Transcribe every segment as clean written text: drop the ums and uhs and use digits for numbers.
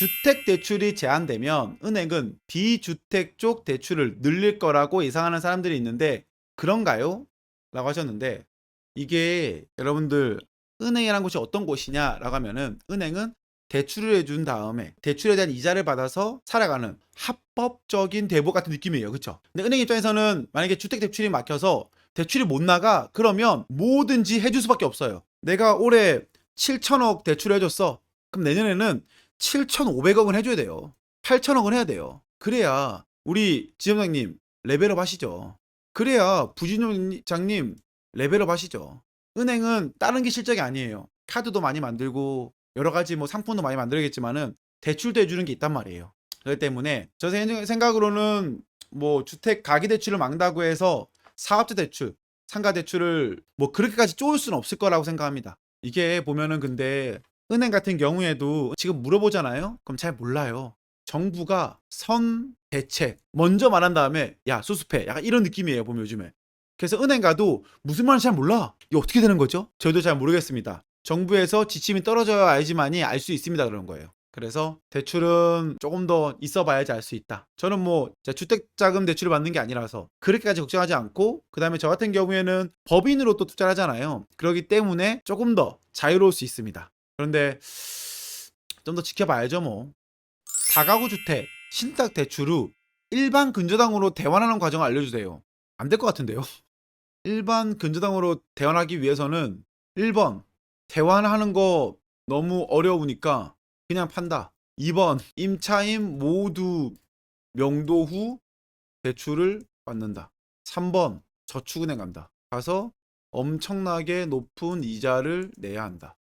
주택 대출이 제한되면 은행은 비주택 쪽 대출을 늘릴 거라고 예상하는 사람들이 있는데 그런가요? 라고 하셨는데 이게 여러분들 은행이란 곳이 어떤 곳이냐라고 하면은 은행은 대출을 해준 다음에 대출에 대한 이자를 받아서 살아가는 합법적인 대부 같은 느낌이에요. 그쵸? 근데 은행 입장에서는 만약에 주택 대출이 막혀서 대출이 못 나가 그러면 뭐든지 해줄 수밖에 없어요. 내가 올해 7천억 대출을 해줬어. 그럼 내년에는 7,500억은 해줘야 돼요. 8천억은 해야 돼요. 그래야 우리 지점장님 레벨업 하시죠. 그래야 부지점장님 레벨업 하시죠. 은행은 다른 게 실적이 아니에요. 카드도 많이 만들고 여러 가지 뭐 상품도 많이 만들겠지만은 대출도 해주는 게 있단 말이에요. 그렇기 때문에 저 생각으로는 뭐 주택 가계 대출을 막는다고 해서 사업자 대출, 상가 대출을 뭐 그렇게까지 쪼을 수는 없을 거라고 생각합니다. 이게 보면은 근데 은행 같은 경우에도 지금 물어보잖아요. 그럼 잘 몰라요. 정부가 선 대책 먼저 말한 다음에 야 수습해 약간 이런 느낌이에요 보면 요즘에. 그래서 은행 가도 무슨 말인지 잘 몰라. 이거 어떻게 되는 거죠? 저도 잘 모르겠습니다. 정부에서 지침이 떨어져야 알지만이 알 수 있습니다 그런 거예요. 그래서 대출은 조금 더 있어 봐야지 알 수 있다. 저는 뭐 주택자금 대출을 받는 게 아니라서 그렇게까지 걱정하지 않고 그 다음에 저 같은 경우에는 법인으로 또 투자를 하잖아요. 그렇기 때문에 조금 더 자유로울 수 있습니다. 그런데 좀 더 지켜봐야죠 뭐. 다가구 주택 신탁 대출 후 일반 근저당으로 대환하는 과정을 알려주세요. 안 될 것 같은데요. 일반 근저당으로 대환하기 위해서는 1번 대환하는 거 너무 어려우니까 그냥 판다. 2번 임차인 모두 명도 후 대출을 받는다. 3번 저축은행 간다. 가서 엄청나게 높은 이자를 내야 한다.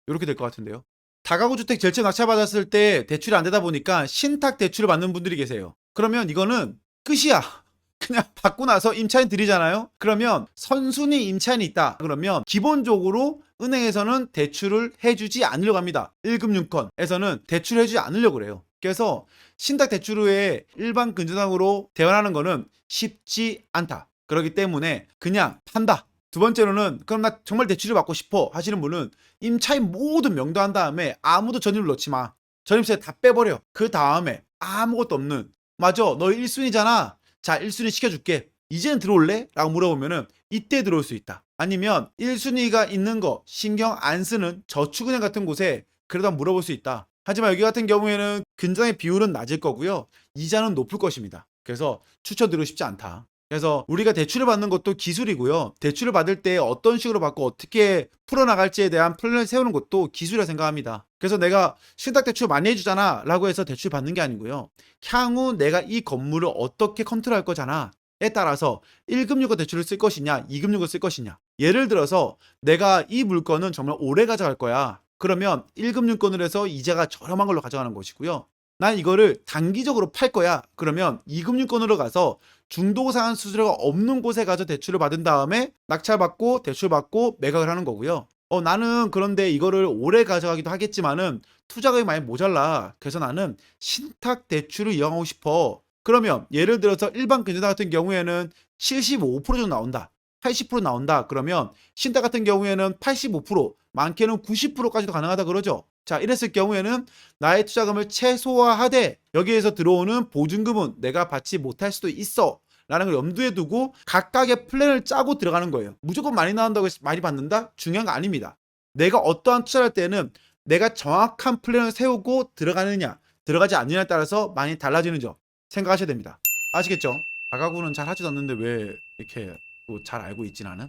이렇게 될 것 같은데요. 다가구 주택 절제 낙찰받았을 때 대출이 안 되다 보니까 신탁 대출을 받는 분들이 계세요. 그러면 이거는 끝이야. 그냥 받고 나서 임차인 드리잖아요. 그러면 선순위 임차인이 있다. 그러면 기본적으로 은행에서는 대출을 해주지 않으려고 합니다. 1금융권에서는 대출을 해주지 않으려고 그래요. 그래서 신탁 대출 후에 일반 근저당으로 대환하는 거는 쉽지 않다. 그렇기 때문에 그냥 판다. 두 번째로는 그럼 나 정말 대출을 받고 싶어 하시는 분은 임차인 모두 명도한 다음에 아무도 전입을 넣지 마. 전입세 다 빼버려. 그 다음에 아무것도 없는 맞아 너 1순위잖아. 자 1순위 시켜줄게. 이제는 들어올래? 라고 물어보면은 이때 들어올 수 있다. 아니면 1순위가 있는 거 신경 안 쓰는 저축은행 같은 곳에 그래도 한번 물어볼 수 있다. 하지만 여기 같은 경우에는 근저당의 비율은 낮을 거고요. 이자는 높을 것입니다. 그래서 추천드리고 싶지 않다. 그래서 우리가 대출을 받는 것도 기술이고요. 대출을 받을 때 어떤 식으로 받고 어떻게 풀어나갈지에 대한 플랜을 세우는 것도 기술이라 생각합니다. 그래서 내가 신탁 대출 많이 해주잖아 라고 해서 대출 받는 게 아니고요. 향후 내가 이 건물을 어떻게 컨트롤할 거잖아 에 따라서 1금융권 대출을 쓸 것이냐 2금융권 쓸 것이냐. 예를 들어서 내가 이 물건은 정말 오래 가져갈 거야. 그러면 1금융권을 해서 이자가 저렴한 걸로 가져가는 것이고요. 난 이거를 단기적으로 팔 거야. 그러면 2금융권으로 가서 중도상환 수수료가 없는 곳에 가서 대출을 받은 다음에 낙찰받고 대출받고 매각을 하는 거고요. 나는 그런데 이거를 오래 가져가기도 하겠지만은 투자금이 많이 모자라. 그래서 나는 신탁 대출을 이용하고 싶어. 그러면 예를 들어서 일반 근저당 같은 경우에는 75% 정도 나온다. 80% 나온다. 그러면 신탁 같은 경우에는 85%, 많게는 90%까지도 가능하다 그러죠. 자, 이랬을 경우에는 나의 투자금을 최소화하되 여기에서 들어오는 보증금은 내가 받지 못할 수도 있어. 라는 걸 염두에 두고 각각의 플랜을 짜고 들어가는 거예요. 무조건 많이 나온다고 해서 많이 받는다? 중요한 거 아닙니다. 내가 어떠한 투자를 할 때는 내가 정확한 플랜을 세우고 들어가느냐, 들어가지 않느냐에 따라서 많이 달라지는 점 생각하셔야 됩니다. 아시겠죠? 다가구는 잘 하지도 않는데 왜 이렇게 또 잘 알고 있진 않은?